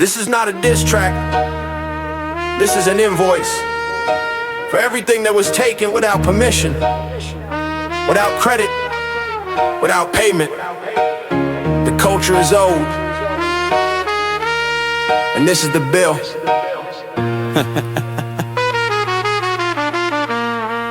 This is not a diss track. This is an invoice for everything that was taken without permission, without credit, without payment. The culture is old, and this is the bill.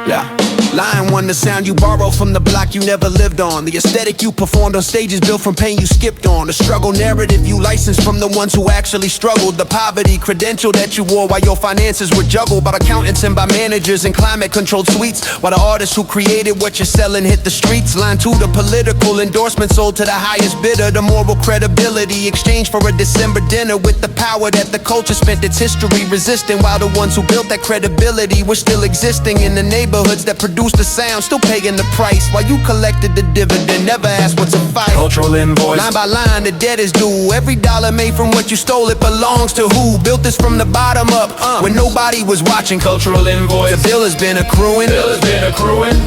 Yeah. Line one, the sound you borrow from the block you never lived on. The aesthetic you performed on stages built from pain you skipped on. The struggle narrative you licensed from the ones who actually struggled. The poverty credential that you wore while your finances were juggled by accountants and by managers in climate-controlled suites. While the artists who created what you're selling hit the streets. Line two, the political endorsement sold to the highest bidder. The moral credibility exchanged for a December dinner with the power that the culture spent its history resisting. While the ones who built that credibility were still existing in the neighborhoods that produced the sound, still paying the price while you collected the dividend. Never asked what's a fight. Cultural invoice. Line by line, the debt is due. Every dollar made from what you stole, it belongs to who? Built this from the bottom up when nobody was watching. Cultural invoice. The bill has been accruing.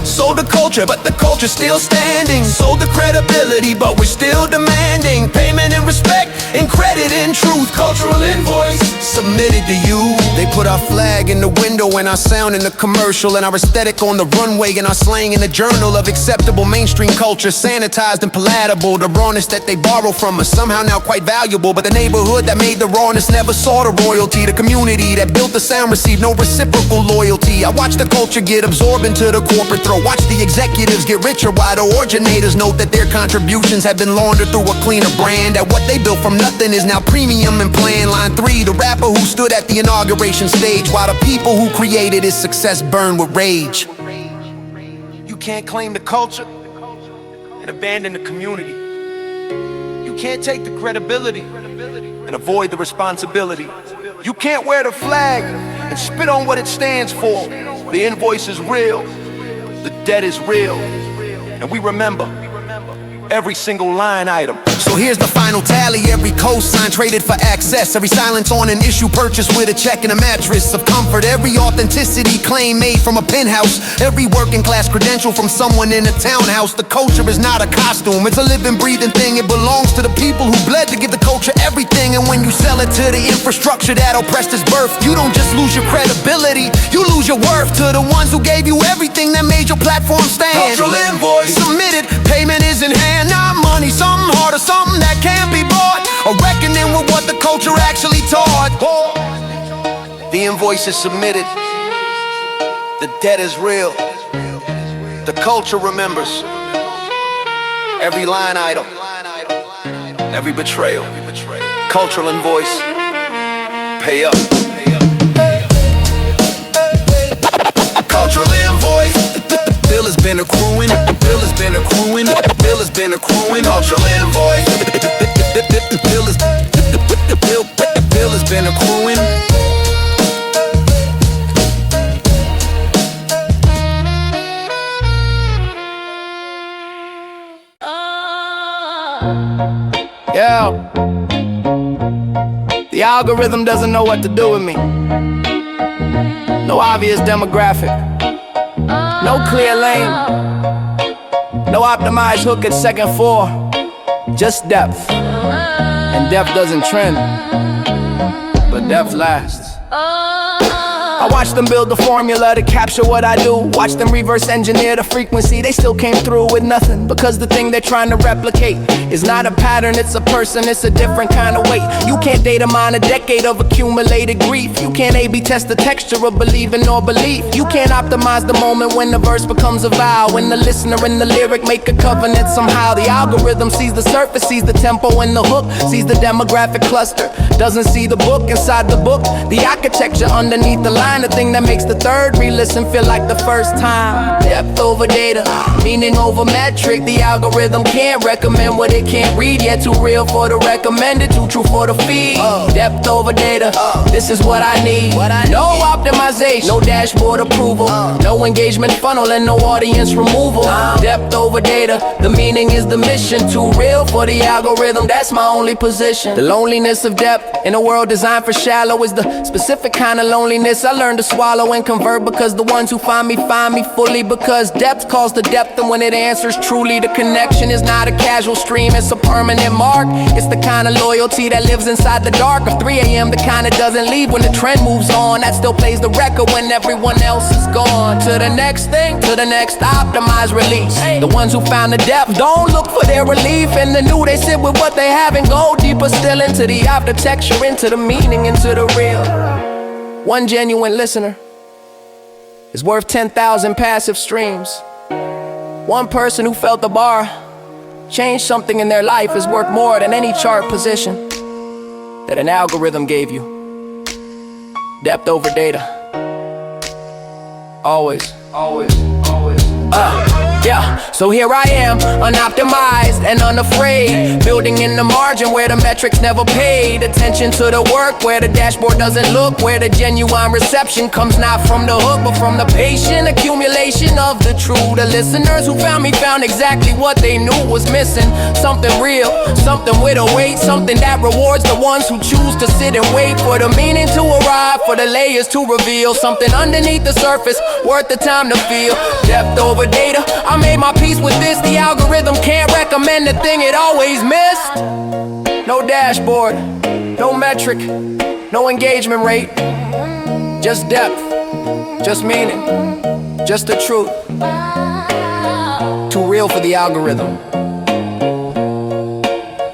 Sold the culture, but the culture's still standing. Sold the credibility, but we're still demanding payment and respect and credit and truth. Cultural invoice submitted to you. They put our flag in the window and our sound in the commercial and our aesthetic on the runway and our slang in the journal of acceptable mainstream culture, sanitized and palatable. The rawness that they borrow from us somehow now quite valuable, but the neighborhood that made the rawness never saw the royalty. The community that built the sound received no reciprocal loyalty. I watch the culture get absorbed into the corporate throat. Watch the executives get richer while the originators note that their contributions have been laundered through a cleaner brand. That what they built from nothing is now premium and planned. Line three, the rapper who stood at the inauguration stage while the people who created his success burned with rage. You can't claim the culture and abandon the community. You can't take the credibility and avoid the responsibility. You can't wear the flag and spit on what it stands for. The invoice is real, the debt is real, and we remember every single line item. So here's the final tally. Every cosign traded for access. Every silence on an issue purchased with a check and a mattress of comfort. Every authenticity claim made from a penthouse. Every working class credential from someone in a townhouse. The culture is not a costume, it's a living, breathing thing. It belongs to the people who bled to give the culture everything. And when you sell it to the infrastructure that oppressed its birth, you don't just lose your credibility, you lose your worth to the ones who gave you everything that made your platform stand. Cultural invoice submitted, payment is in hand. Not money, something harder, something that can't be bought. A reckoning with what the culture actually taught. The invoice is submitted. The debt is real. The culture remembers every line item, every betrayal. Cultural invoice. Pay up. Cultural invoice. The bill has been accruing. The bill has been accruing. The bill has been accruing. Cultural invoice. The bill has been accruing. Yeah. The algorithm doesn't know what to do with me. No obvious demographic. No clear lane. No optimized hook at second floor. Just depth. And depth doesn't trend, but depth lasts. I watch them build the formula to capture what I do. Watch them reverse engineer the frequency. They still came through with nothing, because the thing they're trying to replicate is not a pattern, it's a person, it's a different kind of weight. You can't data mine a decade of accumulated grief. You can't A-B test the texture of believing or belief. You can't optimize the moment when the verse becomes a vow. When the listener and the lyric make a covenant somehow. The algorithm sees the surface, sees the tempo and the hook, sees the demographic cluster, doesn't see the book inside the book, the architecture underneath the line. The thing that makes the third re-listen feel like the first time. Depth over data, meaning over metric. The algorithm can't recommend what it can't read yet. Too real for the recommended, too true for the feed. Depth over data, this is what I need. No optimization, no dashboard approval, no engagement funnel and no audience removal. Depth over data, the meaning is the mission. Too real for the algorithm, that's my only position. The loneliness of depth in a world designed for shallow is the specific kind of loneliness I learn to swallow and convert, because the ones who find me fully, because depth calls to depth, and when it answers truly, the connection is not a casual stream, it's a permanent mark. It's the kind of loyalty that lives inside the dark of 3 a.m., the kind that doesn't leave when the trend moves on, that still plays the record when everyone else is gone. To the next thing, to the next optimized release. The ones who found the depth don't look for their relief, and the new they sit with what they have and go deeper still into the after-texture, into the meaning, into the real. One genuine listener is worth 10,000 passive streams. One person who felt the bar change something in their life is worth more than any chart position that an algorithm gave you. Depth over data. Always, always, always. Yeah, so here I am, unoptimized and unafraid, building in the margin where the metrics never paid attention to the work, where the dashboard doesn't look, where the genuine reception comes not from the hook but from the patient accumulation of the true. The listeners who found me found exactly what they knew was missing, something real, something with a weight, something that rewards the ones who choose to sit and wait for the meaning to arrive, for the layers to reveal something underneath the surface worth the time to feel. Depth over data, I made my peace with this. The algorithm can't recommend the thing it always missed. No dashboard, no metric, no engagement rate. Just depth, just meaning, just the truth. Too real for the algorithm.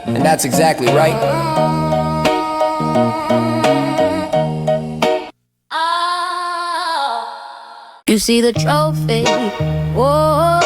And that's exactly right. You see the trophy, whoa,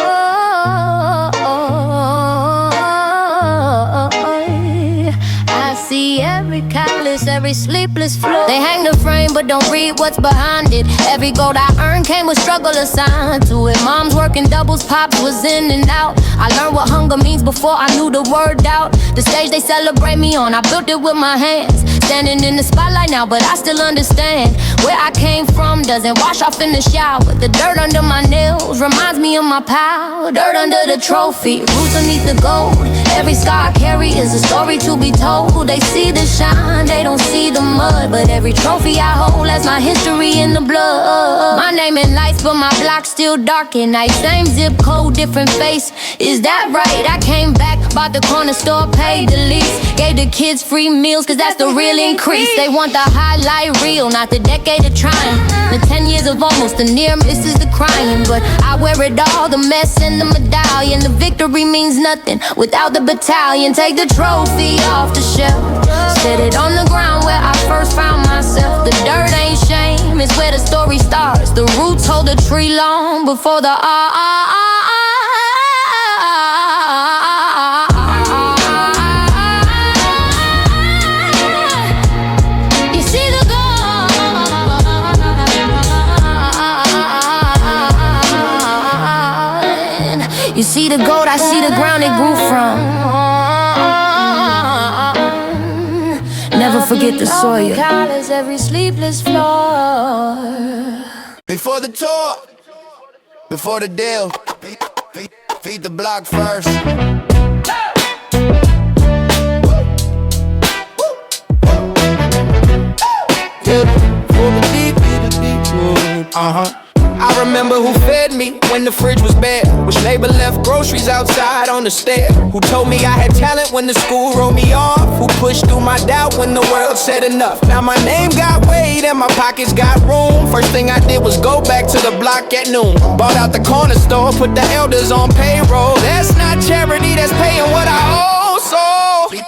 I see every callous, every sleepless floor. They hang the frame but don't read what's behind it. Every gold I earned came with struggle assigned to it. Mom's working doubles, pops was in and out. I learned what hunger means before I knew the word doubt. The stage they celebrate me on, I built it with my hands. Standing in the spotlight now, but I still understand where I came from doesn't wash off in the shower. The dirt under my nails reminds me of my power. Dirt under the trophy, roots beneath the gold. Every scar I carry is a story to be told. They see the shine, they don't see the mud, but every trophy I hold has my history in the blood. My name in lights, but my block still dark at night. Same zip code, different face. Is that right? I came back, bought the corner store, paid the lease, gave the kids free meals, cause that's the real increase. They want the highlight reel, not the decade of trying. The 10 years of almost a near miss is the crying, but I wear it all, the mess and the medallion. The victory means nothing without the battalion. Take the trophy off the shelf, set it on the ground where I first found myself. The dirt ain't shame, it's where the story starts. The roots hold the tree long before the You see the gold, I see the ground it grew from. Never forget the soil. Every sleepless floor. Before the tour, before the deal, feed the block first. I remember who fed me when the fridge was bare, which neighbor left groceries outside on the stair, who told me I had talent when the school wrote me off, who pushed through my doubt when the world said enough. Now my name got weighed and my pockets got room. First thing I did was go back to the block at noon. Bought out the corner store, put the elders on payroll. That's not charity, that's paying what I owe. So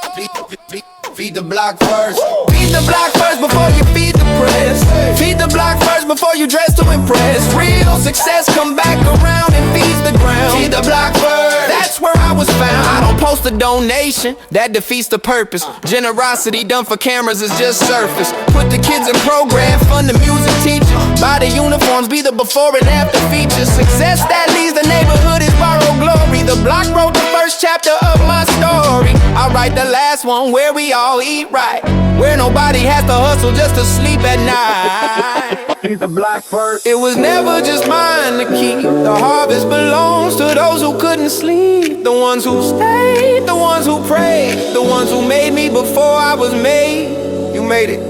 feed the block first. Feed the block first before you feed the press. Feed the block first before you dress to impress. Real success come back around and feeds the ground. Feed the block first. That's where I was found. I don't post a donation, that defeats the purpose. Generosity done for cameras is just surface. Put the kids in program, fund the music teacher. Buy the uniforms, be the before and after features. Success that leaves the neighborhood is borrowed glory. The block wrote the first chapter of my story. I'll write the last one where we all eat right, where nobody has to hustle just to sleep at night. Feed the block first. It was never just mine to keep. The harvest belongs to those who couldn't sleep. The ones who stayed, the ones who prayed, the ones who made me before I was made. You made it.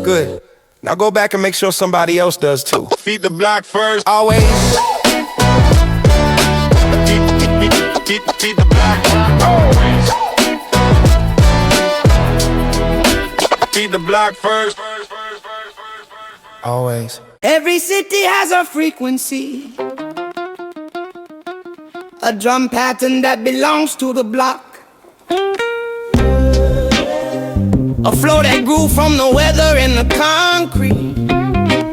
Good. Now go back and make sure somebody else does too. Feed the block first. Always. Feed the block. Always. Feed the block first. Always. Every city has a frequency, a drum pattern that belongs to the block, a flow that grew from the weather and the concrete.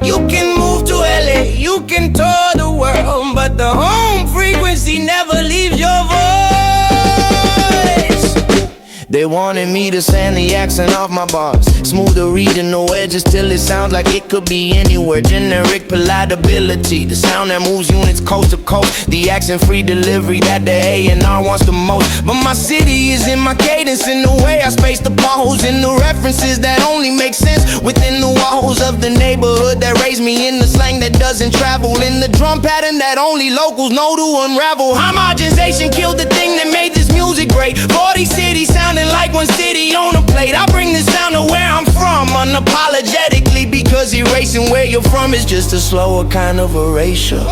You can move to LA, you can tour the world, but the home frequency never leaves your voice. They wanted me to sand the accent off my bars, smooth the regional edges till it sounds like it could be anywhere. Generic palatability, the sound that moves units coast to coast, the accent-free delivery that the A&R wants the most. But my city is in my cadence, in the way I space the balls, in the references that only make sense within the walls of the neighborhood that raised me, in the slang that doesn't travel, in the drum pattern that only locals know to unravel. Homogenization killed the thing that made this music great. 40 cities sounding like one city on a plate. I bring this sound to where I'm from unapologetically, because erasing where you're from is just a slower kind of erasure.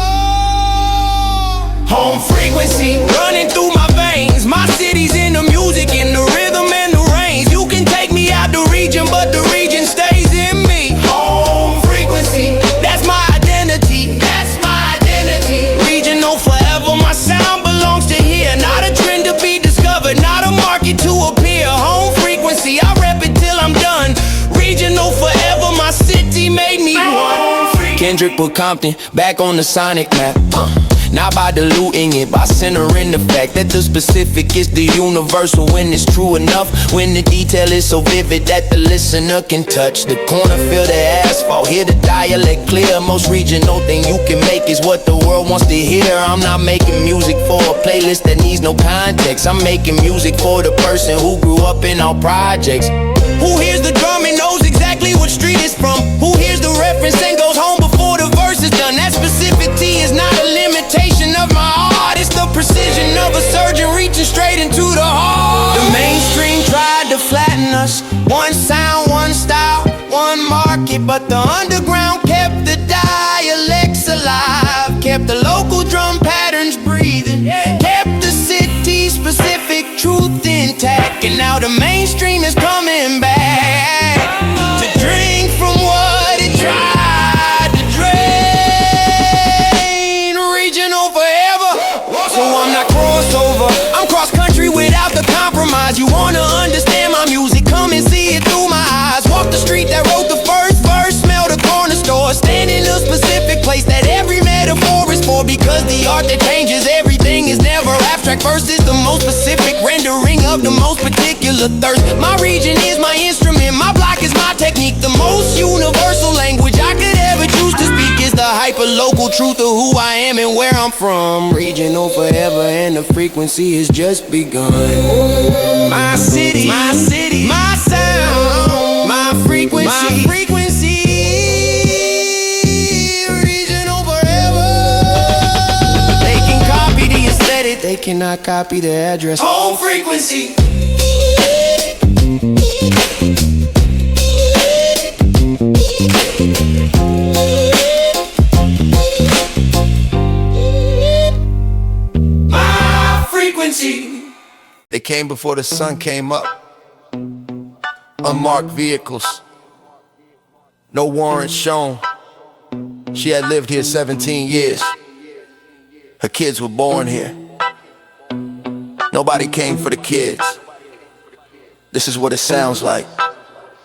Home frequency running through my veins. My city's in the music, in the rhythm and the range. You can take me out the region, but the region stays in me. Home frequency, that's my identity. That's my identity. Regional forever, my sound belongs to here. Not a trend to be discovered, not a market to appear. Home frequency, I rep it till I'm done. Regional forever, my city made me one. Kendrick put Compton back on the sonic map. Not by diluting it, by centering the fact that the specific is the universal when it's true enough. When the detail is so vivid that the listener can touch the corner, feel the asphalt, hear the dialect clear. Most regional thing you can make is what the world wants to hear. I'm not making music for a playlist that needs no context. I'm making music for the person who grew up in our projects, who hears the drum and knows exactly what street it's from, who hears the reference and goes home before the verse is done. That specificity is not a limitation of my art, it's the precision of a surgeon reaching straight into the heart. The mainstream tried to flatten us, one sound, one style, one market, but the underground kept the dialects alive, kept the local drum patterns breathing, kept the city-specific truth intact. And now the mainstream is coming back to drink from what it tried to drain. Regional forever, so I'm not crossover, I'm cross-country without the compromise. You wanna understand my music, come and see it through my eyes. Walk the street that wrote the first verse, smell the corner store, stand in a specific place that every metaphor is for, because the art that changes everything is never abstract. Verse is the most specific rendering of the most particular thirst. My region is my instrument, my block is my technique. The most universal language I could ever choose to speak is the hyper-local truth of who I am and where I'm from. Regional forever and the frequency has just begun. My city, my city, my sound, my frequency, my frequency. Regional forever. They can copy the aesthetic, they cannot copy the address. Home frequency. My frequency. They came before the sun came up. Unmarked vehicles, no warrants shown. She had lived here 17 years. Her kids were born here. Nobody came for the kids. This is what it sounds like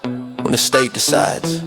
when the state decides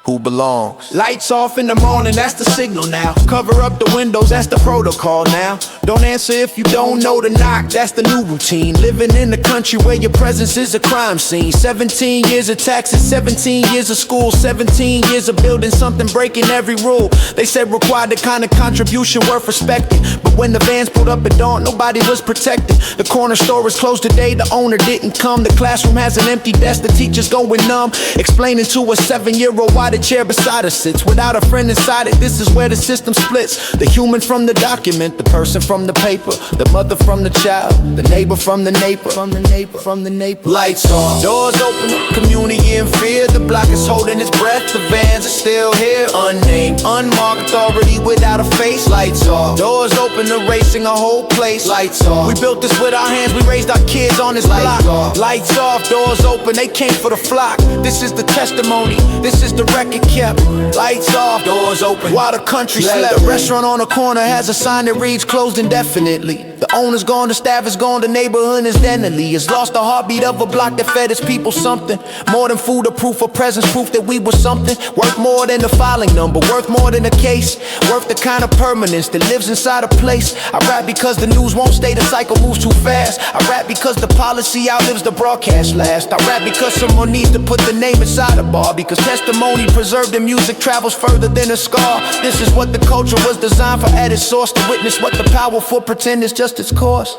who belongs. Lights off in the morning, that's the signal now. Cover up the windows, that's the protocol now. Don't answer if you don't know the knock, that's the new routine. Living in a country where your presence is a crime scene. 17 years of taxes, 17 years of school, 17 years of building something, breaking every rule. They said required the kind of contribution worth respecting. But when the vans pulled up at dawn, nobody was protected. The corner store was closed today, the owner didn't come. The classroom has an empty desk, the teacher's going numb, explaining to a 7-year-old why the chair beside her sits without a friend inside it. This is where the system splits, the human from the document, the person from from the paper, the mother from the child, the neighbor from the neighbor, from the neighbor, from the neighbor. Lights off, doors open, community in fear. The block is holding its breath, the vans are still here. Unnamed, unmarked authority without a face. Lights off, doors open, erasing a whole place. Lights off, we built this with our hands, we raised our kids on this block. Lights off, doors open, they came for the flock. This is the testimony, this is the record kept. Lights off, doors open, while the country slept. The restaurant on the corner has a sign that reads closed indefinitely. The owner's gone, the staff is gone, the neighborhood is deadly. It's lost the heartbeat of a block that fed its people something more than food or proof or presence, proof that we were something. Worth more than the filing number, worth more than a case, worth the kind of permanence that lives inside a place. I rap because the news won't stay, the cycle moves too fast. I rap because the policy outlives the broadcast last. I rap because someone needs to put the name inside a bar, because testimony preserved in music travels further than a scar. This is what the culture was designed for at its source, to witness what the powerful pretend is just its course.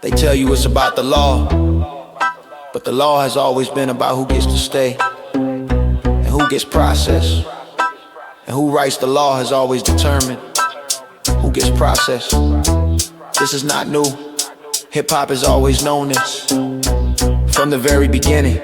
They tell you it's about the law, but the law has always been about who gets to stay and who gets processed. And who writes the law has always determined who gets processed. This is not new. Hip-hop has always known this. From the very beginning,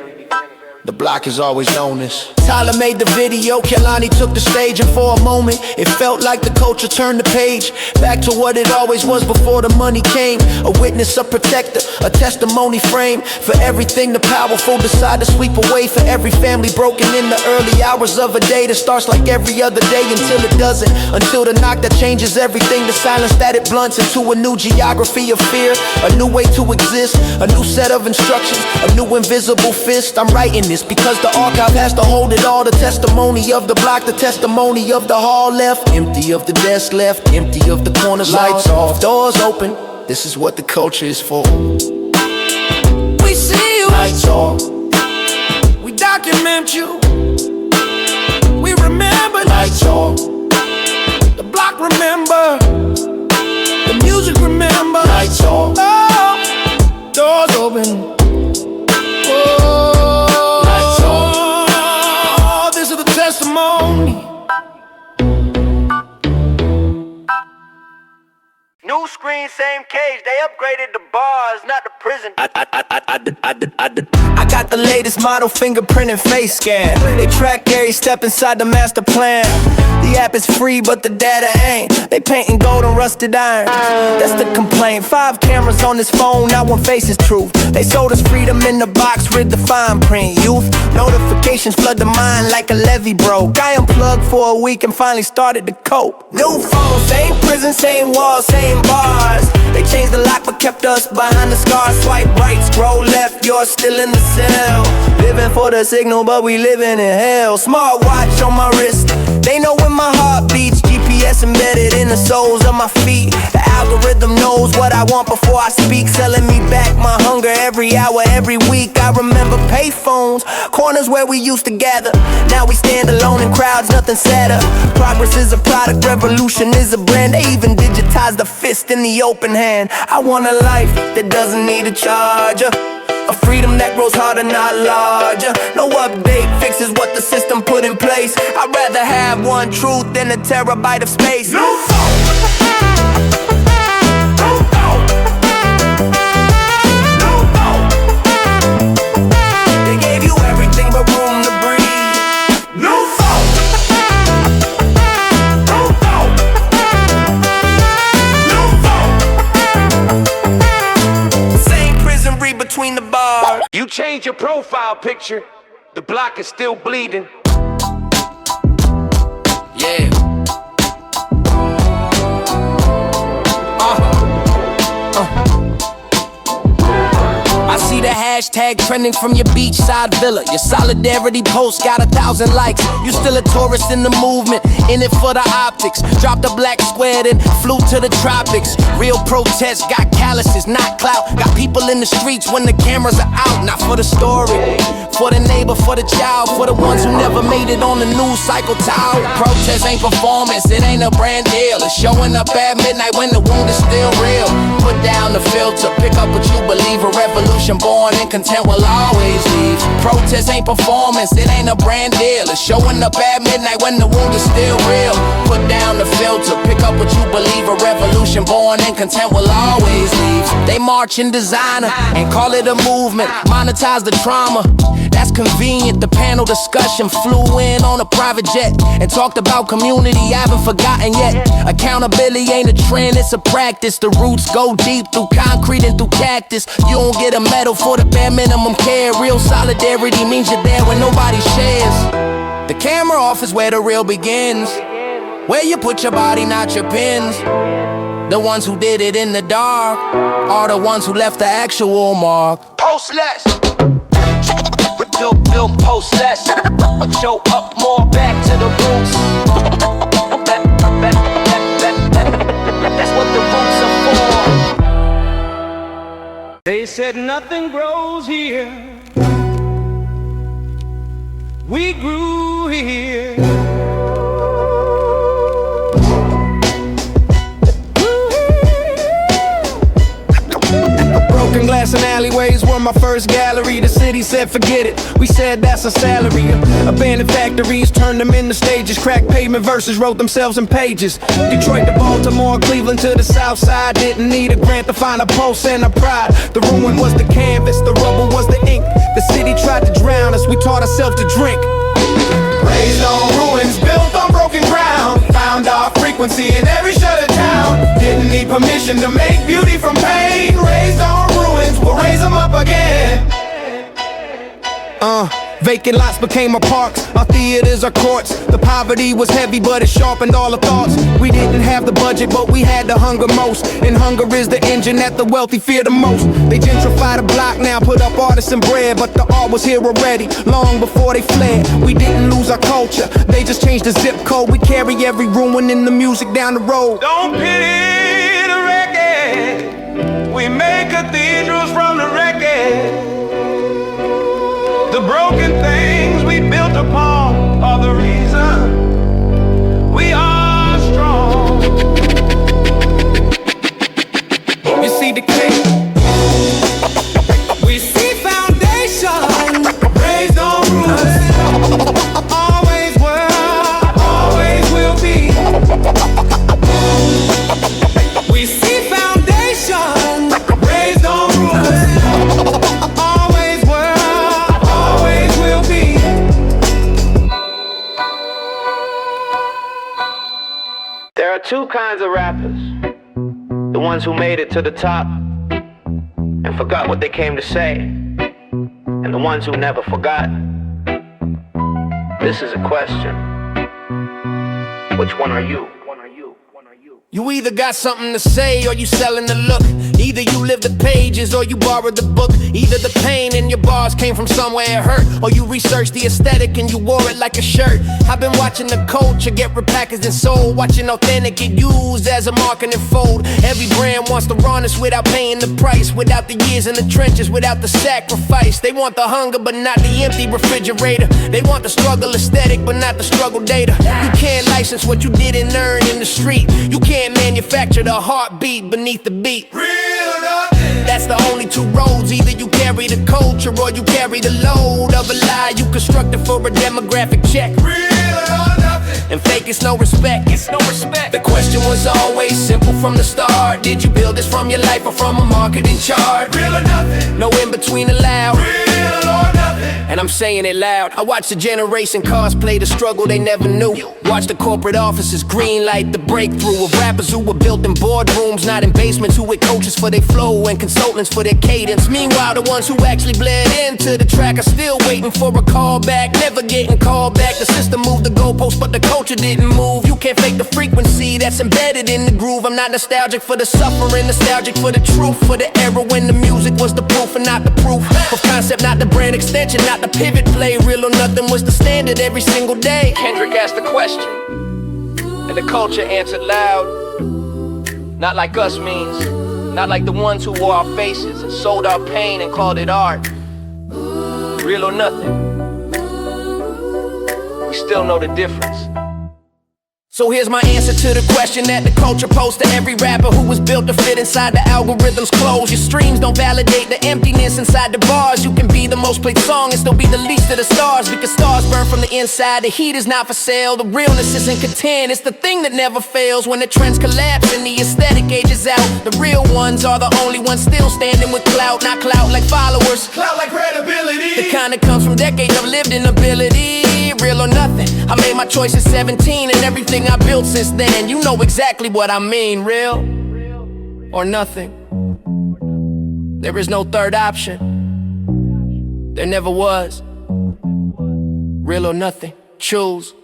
the block has always known this. Tyler made the video, Kehlani took the stage, and for a moment it felt like the culture turned the page back to what it always was before the money came. A witness, a protector, a testimony frame for everything the powerful decide to sweep away. For every family broken in the early hours of a day that starts like every other day until it doesn't. Until the knock that changes everything, the silence that it blunts into a new geography of fear, a new way to exist, a new set of instructions, a new invisible fist. I'm writing this because the archive has to hold it all. The testimony of the block, the testimony of the hall left empty, of the desk left empty, of the corners. Lights off, doors open. This is what the culture is for. We see you. Lights off. We document you. We remember. Lights off. The block remember. The music remember. Lights off. Oh, doors open. Testimony. New screen, same cage. They upgraded the bars, not the prison. I got the latest model fingerprint and face scan. They track every step inside the master plan. The app is free, but the data ain't. They painting gold on rusted iron. That's the complaint. 5 cameras on this phone, not one face is truth. They sold us freedom in the box, read the fine print. Youth notifications flood the mind like a levee broke. I unplugged for a week and finally started to cope. New phone, same prison, same walls, same bars. They changed the lock but kept us behind the scars. Swipe right, scroll left, you're still in the cell. Living for the signal, but we living in hell. Smartwatch on my wrist, they know when my heart beats. GPS embedded in the soles of my feet. The algorithm knows what I want before I speak, selling me back my hunger every hour, every week. I remember payphones, corners where we used to gather. Now we stand alone in crowds, nothing sadder. Progress is a product, revolution is a brand. They even digitized the fist in the open hand. I want a life that doesn't need a charger, a freedom that grows harder, not larger. No update fixes what the system put in place. I'd rather have one truth than a terabyte of space. No phone. No phone. No phone. They gave you everything but room to breathe. No phone. No phone. No phone. Same prison, read between the bars. You change your profile picture, the block is still bleeding. Yeah. I see the hashtag trending from your beachside villa. Your solidarity post got 1,000 likes. You still a tourist in the movement, in it for the optics. Dropped a black square, then flew to the tropics. Real protests got calluses, not clout. Got people in the streets when the cameras are out. Not for the story, for the neighbor, for the child, for the ones who never made it on the news cycle tower. Protest ain't performance, it ain't a brand deal. It's showing up at midnight when the wound is still real. Put down the filter, pick up what you believe. A revolution born and content will always leave. Protest ain't performance, it ain't a brand deal. It's showing up at midnight when the wound is still real. Put down the filter, pick up what you believe. A revolution born and content will always leave. They march in designer and call it a movement. Monetize the trauma, that's convenient. The panel discussion flew in on a private jet and talked about community I haven't forgotten yet. Accountability ain't a trend, it's a practice. The roots go deep through concrete and through cactus. You don't get a medal for the bare minimum care. Real solidarity means you're there when nobody shares. The camera off is where the real begins, where you put your body, not your pins. The ones who did it in the dark are the ones who left the actual mark. Post less. Build post less. Show up more, back to the roots. That's what the roots are for. They said nothing grows here. We grew here. Broken glass and alleyways were my first gallery. The city said forget it, we said that's a salary. Abandoned factories, turned them into stages. Cracked pavement verses wrote themselves in pages. Detroit to Baltimore, Cleveland to the south side. Didn't need a grant to find a pulse and a pride. The ruin was the canvas, the rubble was the ink. The city tried to drown us, we taught ourselves to drink. Raised on ruins, built on broken ground. Found our frequency in every shuttered town. Didn't need permission to make beauty from pain. Raised on ruins, we'll raise them up again. Vacant lots became our parks, our theaters, our courts. The poverty was heavy, but it sharpened all the thoughts. We didn't have the budget, but we had the hunger most. And hunger is the engine that the wealthy fear the most. They gentrify the block now, put up artisan bread, but the art was here already, long before they fled. We didn't lose our culture, they just changed the zip code. We carry every ruin in the music down the road. Don't pity the record. We make cathedrals from the record. The broken things we built upon are the reason we are strong. You see the cake, we see foundation raised on roots. Always were, always will be. We see foundation raised on roots. Always were, always will be. There are two kinds of rappers. The ones who made it to the top and forgot what they came to say, and the ones who never forgot. This is a question. Which one are you? You either got something to say or you selling the look. Either you live the pages or you borrowed the book. Either the pain in your bars came from somewhere it hurt, or you researched the aesthetic and you wore it like a shirt. I've been watching the culture get repackaged and sold, watching authentic get used as a marketing fold. Every brand wants the rawness without paying the price, without the years in the trenches, without the sacrifice. They want the hunger but not the empty refrigerator. They want the struggle aesthetic but not the struggle data. You can't license what you didn't earn in the street. You can't manufacture the heartbeat beneath the beat. That's the only two roads. Either you carry the culture or you carry the load of a lie you constructed for a demographic check. And fake is no respect. It's no respect. The question was always simple from the start. Did you build this from your life or from a marketing chart? Real or nothing. No in between allowed. Real or nothing. And I'm saying it loud. I watched the generation cosplay the struggle they never knew. Watch the corporate offices greenlight the breakthrough of rappers who were built in boardrooms, not in basements, who with coaches for their flow and consultants for their cadence. Meanwhile, the ones who actually bled into the track are still waiting for a call back, never getting called back. The system moved the goalpost, but the culture didn't move. You can't fake the frequency that's embedded in the groove. I'm not nostalgic for the suffering, nostalgic for the truth, for the era when the music was the proof and not the proof of concept, not the brand extension, not the pivot play. Real or nothing was the standard every single day. Kendrick asked the question, and the culture answered loud. Not like us means, not like the ones who wore our faces and sold our pain and called it art. Real or nothing, we still know the difference. So here's my answer to the question that the culture posed to every rapper who was built to fit inside the algorithm's clothes. Your streams don't validate the emptiness inside the bars. You can be the most played song and still be the least of the stars, because stars burn from the inside. The heat is not for sale. The realness isn't content. It's the thing that never fails. When the trends collapse and the aesthetic ages out, the real ones are the only ones still standing with clout. Not clout like followers, Clout like credibility. the kind that comes from decades of lived inability. Real or nothing, I made my choice at 17, and everything I built since then, you know exactly what I mean. Real or nothing. There is no third option. There never was. Real or nothing. Choose.